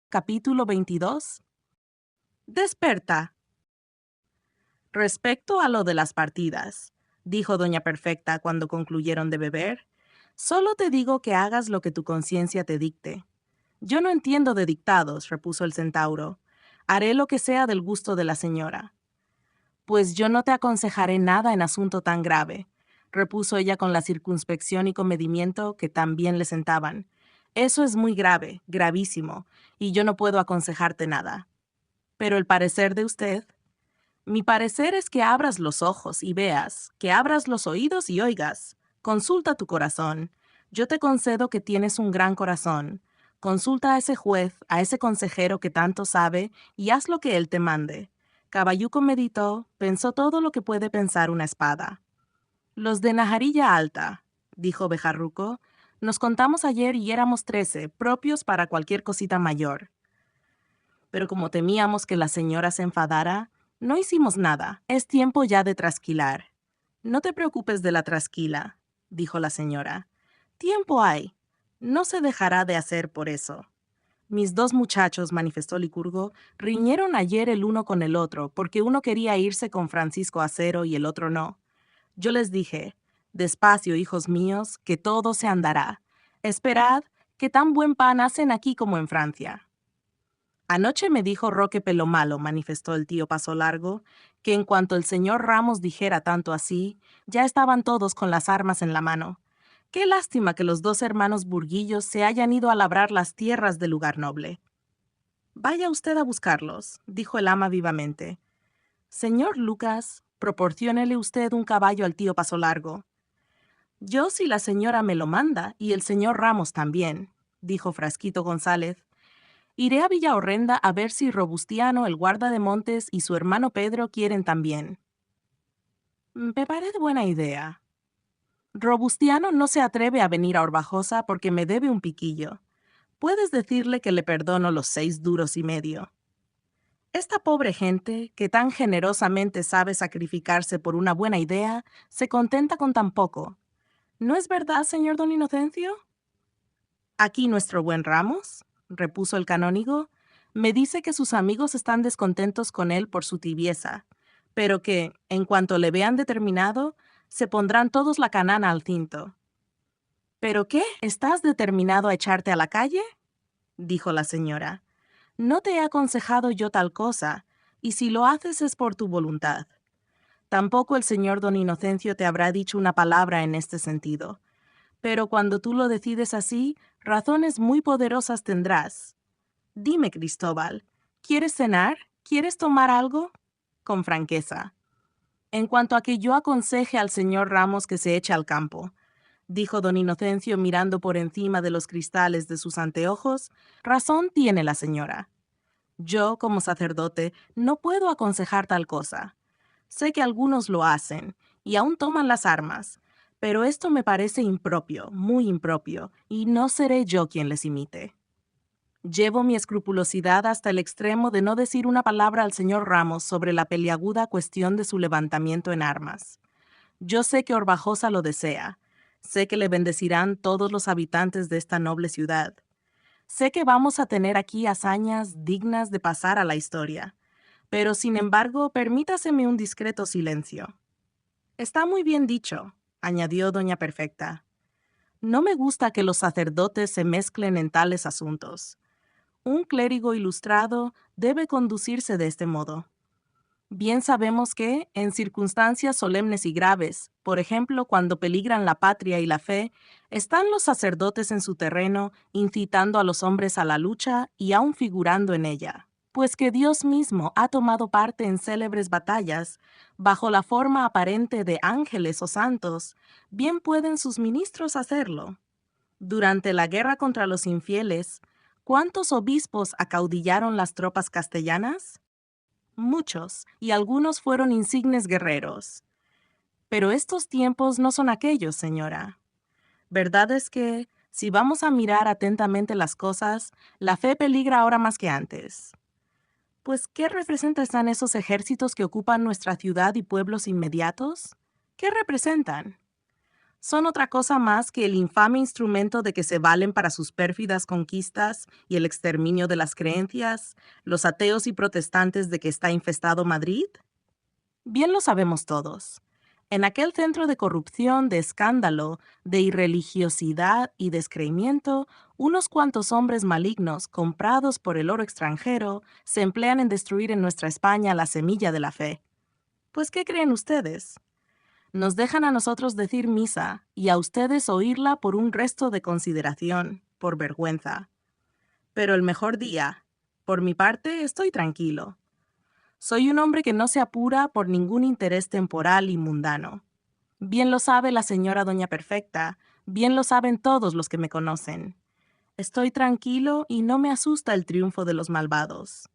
Capítulo 22. Desperta. Respecto a lo de las partidas, dijo doña Perfecta cuando concluyeron de beber, solo te digo que hagas lo que tu conciencia te dicte. Yo no entiendo de dictados, repuso el centauro. Haré lo que sea del gusto de la señora. Pues yo no te aconsejaré nada en asunto tan grave, repuso ella con la circunspección y comedimiento que tan bien le sentaban. Eso es muy grave, gravísimo, y yo no puedo aconsejarte nada. Pero el parecer de usted. Mi parecer es que abras los ojos y veas, que abras los oídos y oigas. Consulta tu corazón. Yo te concedo que tienes un gran corazón. Consulta a ese juez, a ese consejero que tanto sabe, y haz lo que él te mande. Caballuco meditó, pensó todo lo que puede pensar una espada. Los de Najarilla Alta, dijo Bejarruco, nos contamos ayer y éramos 13, propios para cualquier cosita mayor. Pero como temíamos que la señora se enfadara, no hicimos nada. Es tiempo ya de trasquilar. No te preocupes de la trasquila, dijo la señora. Tiempo hay. No se dejará de hacer por eso. Mis dos muchachos, manifestó Licurgo, riñeron ayer el uno con el otro, porque uno quería irse con Francisco Acero y el otro no. Yo les dije, despacio, hijos míos, que todo se andará. Esperad, que tan buen pan hacen aquí como en Francia. Anoche me dijo Roque Pelomalo, manifestó el tío Paso Largo, que en cuanto el señor Ramos dijera tanto así, ya estaban todos con las armas en la mano. Qué lástima que los dos hermanos burguillos se hayan ido a labrar las tierras del lugar noble. Vaya usted a buscarlos, dijo el ama vivamente. Señor Lucas, proporciónele usted un caballo al tío Paso Largo. Yo si la señora me lo manda, y el señor Ramos también, dijo Frasquito González. Iré a Villahorrenda a ver si Robustiano, el guarda de montes, y su hermano Pedro quieren también. Me parece buena idea. Robustiano no se atreve a venir a Orbajosa porque me debe un piquillo. Puedes decirle que le perdono los 6 duros y medio. Esta pobre gente, que tan generosamente sabe sacrificarse por una buena idea, se contenta con tan poco. ¿No es verdad, señor don Inocencio? Aquí nuestro buen Ramos, repuso el canónigo, me dice que sus amigos están descontentos con él por su tibieza, pero que, en cuanto le vean determinado, se pondrán todos la canana al cinto. ¿Pero qué? ¿Estás determinado a echarte a la calle? Dijo la señora. No te he aconsejado yo tal cosa, y si lo haces es por tu voluntad. Tampoco el señor don Inocencio te habrá dicho una palabra en este sentido. Pero cuando tú lo decides así, razones muy poderosas tendrás. Dime, Cristóbal, ¿quieres cenar? ¿Quieres tomar algo? Con franqueza. En cuanto a que yo aconseje al señor Ramos que se eche al campo, dijo don Inocencio mirando por encima de los cristales de sus anteojos, razón tiene la señora. Yo, como sacerdote, no puedo aconsejar tal cosa. Sé que algunos lo hacen, y aún toman las armas, pero esto me parece impropio, muy impropio, y no seré yo quien les imite. Llevo mi escrupulosidad hasta el extremo de no decir una palabra al señor Ramos sobre la peliaguda cuestión de su levantamiento en armas. Yo sé que Orbajosa lo desea, sé que le bendecirán todos los habitantes de esta noble ciudad. Sé que vamos a tener aquí hazañas dignas de pasar a la historia, pero sin embargo, permítaseme un discreto silencio. Está muy bien dicho, añadió doña Perfecta. No me gusta que los sacerdotes se mezclen en tales asuntos. Un clérigo ilustrado debe conducirse de este modo. Bien sabemos que, en circunstancias solemnes y graves, por ejemplo, cuando peligran la patria y la fe, están los sacerdotes en su terreno, incitando a los hombres a la lucha y aún figurando en ella. Pues que Dios mismo ha tomado parte en célebres batallas, bajo la forma aparente de ángeles o santos, bien pueden sus ministros hacerlo. Durante la guerra contra los infieles, ¿cuántos obispos acaudillaron las tropas castellanas? Muchos, y algunos fueron insignes guerreros. Pero estos tiempos no son aquellos, señora. Verdad es que, si vamos a mirar atentamente las cosas, la fe peligra ahora más que antes. Pues, ¿qué representan esos ejércitos que ocupan nuestra ciudad y pueblos inmediatos? ¿Qué representan? Son otra cosa más que el infame instrumento de que se valen para sus pérfidas conquistas y el exterminio de las creencias, los ateos y protestantes de que está infestado Madrid? Bien lo sabemos todos. En aquel centro de corrupción, de escándalo, de irreligiosidad y descreimiento, unos cuantos hombres malignos, comprados por el oro extranjero, se emplean en destruir en nuestra España la semilla de la fe. Pues, ¿qué creen ustedes? Nos dejan a nosotros decir misa y a ustedes oírla por un resto de consideración, por vergüenza. Pero el mejor día, por mi parte, estoy tranquilo. Soy un hombre que no se apura por ningún interés temporal y mundano. Bien lo sabe la señora Doña Perfecta, bien lo saben todos los que me conocen. Estoy tranquilo y no me asusta el triunfo de los malvados.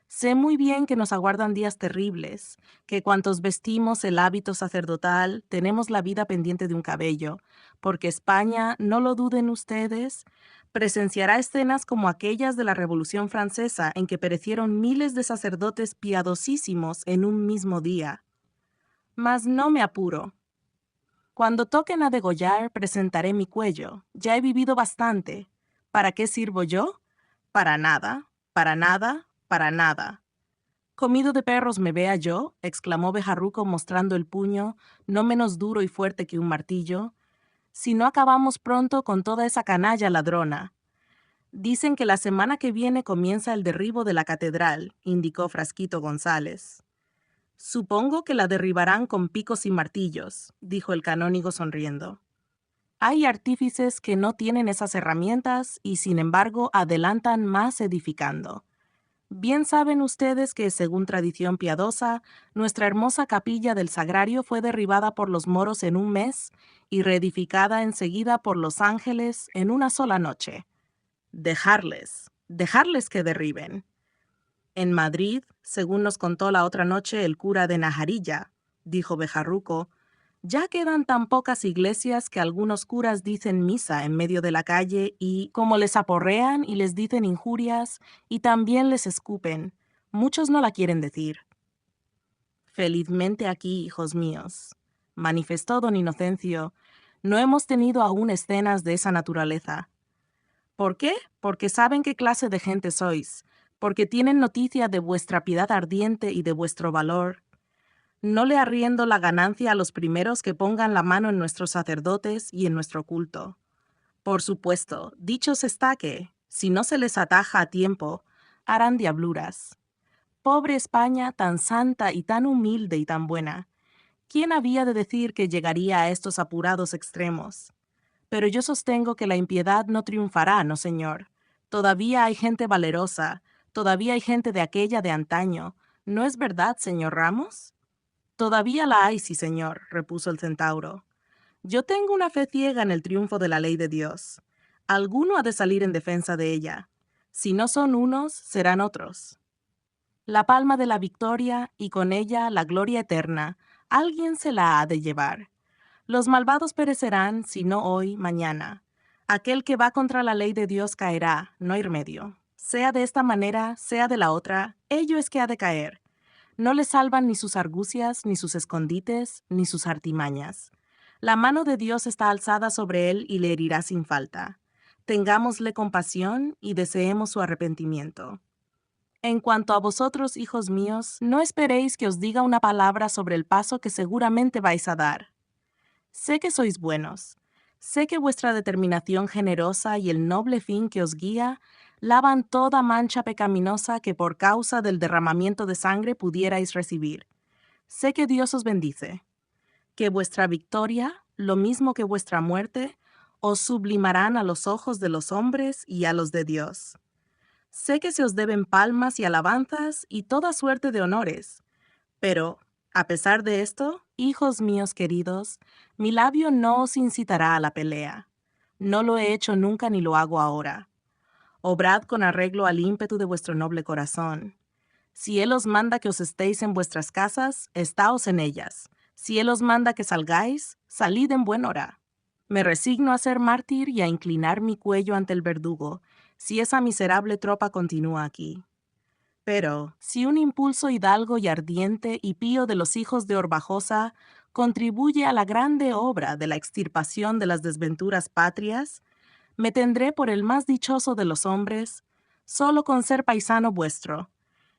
Sé muy bien que nos aguardan días terribles, que cuantos vestimos el hábito sacerdotal tenemos la vida pendiente de un cabello, porque España, no lo duden ustedes, presenciará escenas como aquellas de la Revolución Francesa en que perecieron miles de sacerdotes piadosísimos en un mismo día. Mas no me apuro. Cuando toquen a degollar, presentaré mi cuello. Ya he vivido bastante. ¿Para qué sirvo yo? Para nada, para nada, para nada. ¿Comido de perros me vea yo? Exclamó Bejarruco mostrando el puño, no menos duro y fuerte que un martillo. Si no acabamos pronto con toda esa canalla ladrona. Dicen que la semana que viene comienza el derribo de la catedral, indicó Frasquito González. Supongo que la derribarán con picos y martillos, dijo el canónigo sonriendo. Hay artífices que no tienen esas herramientas y sin embargo adelantan más edificando. Bien saben ustedes que, según tradición piadosa, nuestra hermosa capilla del Sagrario fue derribada por los moros en un mes y reedificada enseguida por los ángeles en una sola noche. Dejarles que derriben. En Madrid, según nos contó la otra noche el cura de Najarilla, dijo Bejarruco, ya quedan tan pocas iglesias que algunos curas dicen misa en medio de la calle y, como les aporrean y les dicen injurias, y también les escupen, muchos no la quieren decir. Felizmente aquí, hijos míos, manifestó don Inocencio, no hemos tenido aún escenas de esa naturaleza. ¿Por qué? Porque saben qué clase de gente sois, porque tienen noticia de vuestra piedad ardiente y de vuestro valor. No le arriendo la ganancia a los primeros que pongan la mano en nuestros sacerdotes y en nuestro culto. Por supuesto, dichos está que, si no se les ataja a tiempo, harán diabluras. Pobre España, tan santa y tan humilde y tan buena. ¿Quién había de decir que llegaría a estos apurados extremos? Pero yo sostengo que la impiedad no triunfará, no señor. Todavía hay gente valerosa, todavía hay gente de aquella de antaño. ¿No es verdad, señor Ramos? Todavía la hay, sí, señor, repuso el centauro. Yo tengo una fe ciega en el triunfo de la ley de Dios. Alguno ha de salir en defensa de ella. Si no son unos, serán otros. La palma de la victoria, y con ella la gloria eterna, alguien se la ha de llevar. Los malvados perecerán, si no hoy, mañana. Aquel que va contra la ley de Dios caerá, no hay remedio. Sea de esta manera, sea de la otra, ello es que ha de caer. No le salvan ni sus argucias, ni sus escondites, ni sus artimañas. La mano de Dios está alzada sobre él y le herirá sin falta. Tengámosle compasión y deseemos su arrepentimiento. En cuanto a vosotros, hijos míos, no esperéis que os diga una palabra sobre el paso que seguramente vais a dar. Sé que sois buenos. Sé que vuestra determinación generosa y el noble fin que os guía lavan toda mancha pecaminosa que por causa del derramamiento de sangre pudierais recibir. Sé que Dios os bendice, que vuestra victoria, lo mismo que vuestra muerte, os sublimarán a los ojos de los hombres y a los de Dios. Sé que se os deben palmas y alabanzas y toda suerte de honores, pero, a pesar de esto, hijos míos queridos, mi labio no os incitará a la pelea. No lo he hecho nunca ni lo hago ahora. Obrad con arreglo al ímpetu de vuestro noble corazón. Si Él os manda que os estéis en vuestras casas, estáos en ellas. Si Él os manda que salgáis, salid en buen hora. Me resigno a ser mártir y a inclinar mi cuello ante el verdugo, si esa miserable tropa continúa aquí. Pero, si un impulso hidalgo y ardiente y pío de los hijos de Orbajosa, contribuye a la grande obra de la extirpación de las desventuras patrias, me tendré por el más dichoso de los hombres, solo con ser paisano vuestro,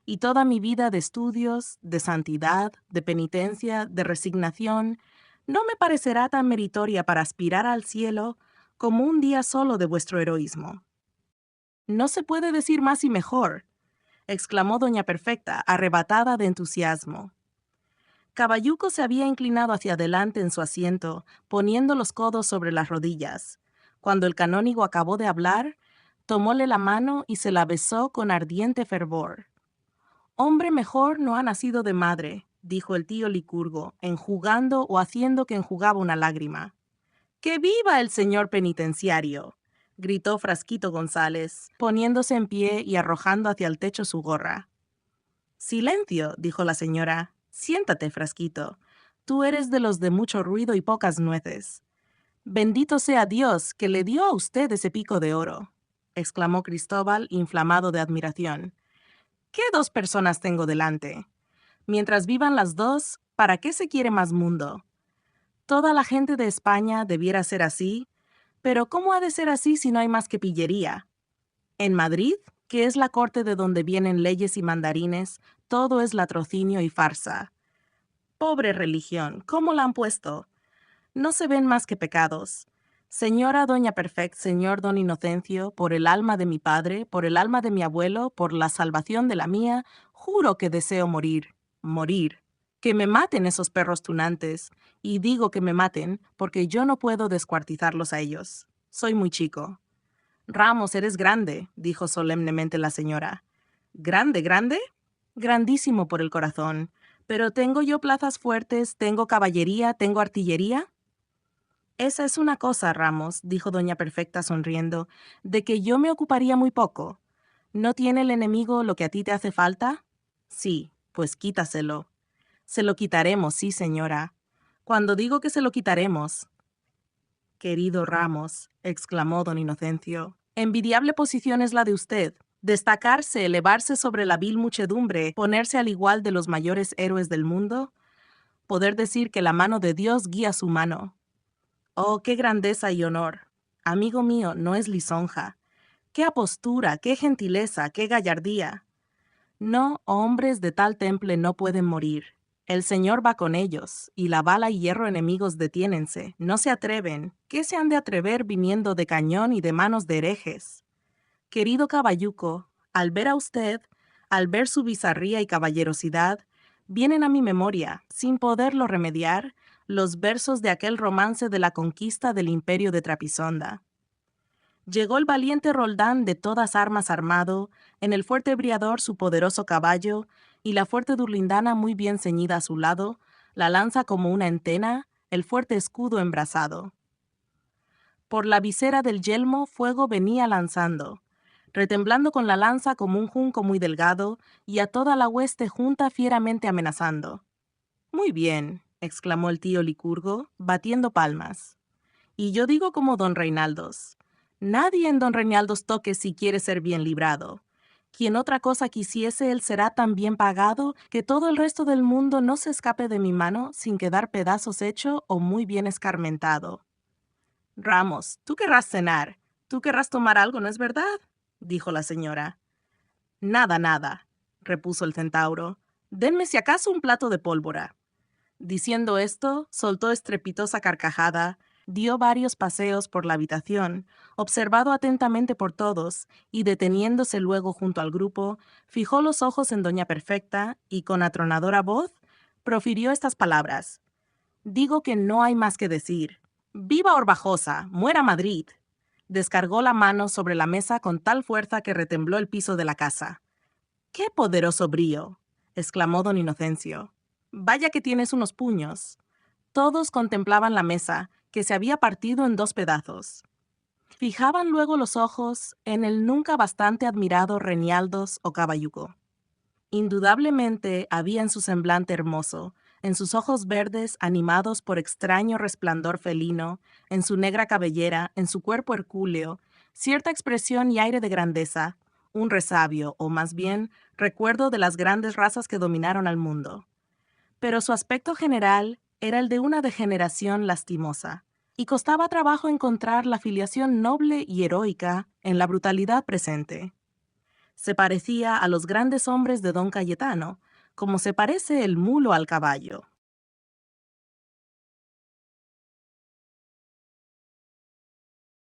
y toda mi vida de estudios, de santidad, de penitencia, de resignación, no me parecerá tan meritoria para aspirar al cielo como un día solo de vuestro heroísmo. No se puede decir más y mejor, exclamó doña Perfecta, arrebatada de entusiasmo. Caballuco se había inclinado hacia adelante en su asiento, poniendo los codos sobre las rodillas. Cuando el canónigo acabó de hablar, tomóle la mano y se la besó con ardiente fervor. «Hombre mejor no ha nacido de madre», dijo el tío Licurgo, enjugando o haciendo que enjugaba una lágrima. «¡Que viva el señor penitenciario!», gritó Frasquito González, poniéndose en pie y arrojando hacia el techo su gorra. «Silencio», dijo la señora. «Siéntate, Frasquito. Tú eres de los de mucho ruido y pocas nueces». «Bendito sea Dios que le dio a usted ese pico de oro», exclamó Cristóbal, inflamado de admiración. «¿Qué dos personas tengo delante? Mientras vivan las dos, ¿para qué se quiere más mundo? Toda la gente de España debiera ser así, pero ¿cómo ha de ser así si no hay más que pillería? En Madrid, que es la corte de donde vienen leyes y mandarines, todo es latrocinio y farsa. Pobre religión, ¿cómo la han puesto? No se ven más que pecados. Señora doña Perfect, señor don Inocencio, por el alma de mi padre, por el alma de mi abuelo, por la salvación de la mía, juro que deseo morir, morir. Que me maten esos perros tunantes, y digo que me maten porque yo no puedo descuartizarlos a ellos. Soy muy chico». «Ramos, eres grande», dijo solemnemente la señora. «¿Grande, grande?» «Grandísimo por el corazón. Pero ¿tengo yo plazas fuertes, tengo caballería, tengo artillería?» «Esa es una cosa, Ramos», dijo doña Perfecta sonriendo, «de que yo me ocuparía muy poco. ¿No tiene el enemigo lo que a ti te hace falta?» «Sí, pues quítaselo». «Se lo quitaremos, sí, señora. Cuando digo que se lo quitaremos». «Querido Ramos», exclamó don Inocencio, «envidiable posición es la de usted. Destacarse, elevarse sobre la vil muchedumbre, ponerse al igual de los mayores héroes del mundo, poder decir que la mano de Dios guía su mano. Oh, qué grandeza y honor. Amigo mío, no es lisonja. Qué apostura, qué gentileza, qué gallardía. No, hombres de tal temple no pueden morir. El Señor va con ellos, y la bala y hierro enemigos detiénense, no se atreven. ¿Qué se han de atrever viniendo de cañón y de manos de herejes? Querido Caballuco, al ver a usted, al ver su bizarría y caballerosidad, vienen a mi memoria, sin poderlo remediar, los versos de aquel romance de la conquista del imperio de Trapisonda. Llegó el valiente Roldán de todas armas armado, en el fuerte Briador su poderoso caballo, y la fuerte Durlindana muy bien ceñida a su lado, la lanza como una entena, el fuerte escudo embrazado. Por la visera del yelmo fuego venía lanzando, retemblando con la lanza como un junco muy delgado, y a toda la hueste junta fieramente amenazando. «Muy bien», exclamó el tío Licurgo, batiendo palmas. «Y yo digo como don Reinaldos, nadie en don Reinaldos toque si quiere ser bien librado. Quien otra cosa quisiese, él será tan bien pagado que todo el resto del mundo no se escape de mi mano sin quedar pedazos hecho o muy bien escarmentado». «Ramos, tú querrás cenar, tú querrás tomar algo, ¿no es verdad?», dijo la señora. «Nada, nada», repuso el centauro. «Denme si acaso un plato de pólvora». Diciendo esto, soltó estrepitosa carcajada, dio varios paseos por la habitación, observado atentamente por todos, y deteniéndose luego junto al grupo, fijó los ojos en doña Perfecta y con atronadora voz profirió estas palabras: «Digo que no hay más que decir. ¡Viva Orbajosa! ¡Muera Madrid!». Descargó la mano sobre la mesa con tal fuerza que retembló el piso de la casa. «¡Qué poderoso brío!», exclamó don Inocencio. «Vaya que tienes unos puños». Todos contemplaban la mesa, que se había partido en dos pedazos. Fijaban luego los ojos en el nunca bastante admirado Renialdos o Caballuco. Indudablemente había en su semblante hermoso, en sus ojos verdes animados por extraño resplandor felino, en su negra cabellera, en su cuerpo hercúleo, cierta expresión y aire de grandeza, un resabio, o más bien, recuerdo de las grandes razas que dominaron al mundo. Pero su aspecto general, era el de una degeneración lastimosa, y costaba trabajo encontrar la filiación noble y heroica en la brutalidad presente. Se parecía a los grandes hombres de don Cayetano, como se parece el mulo al caballo,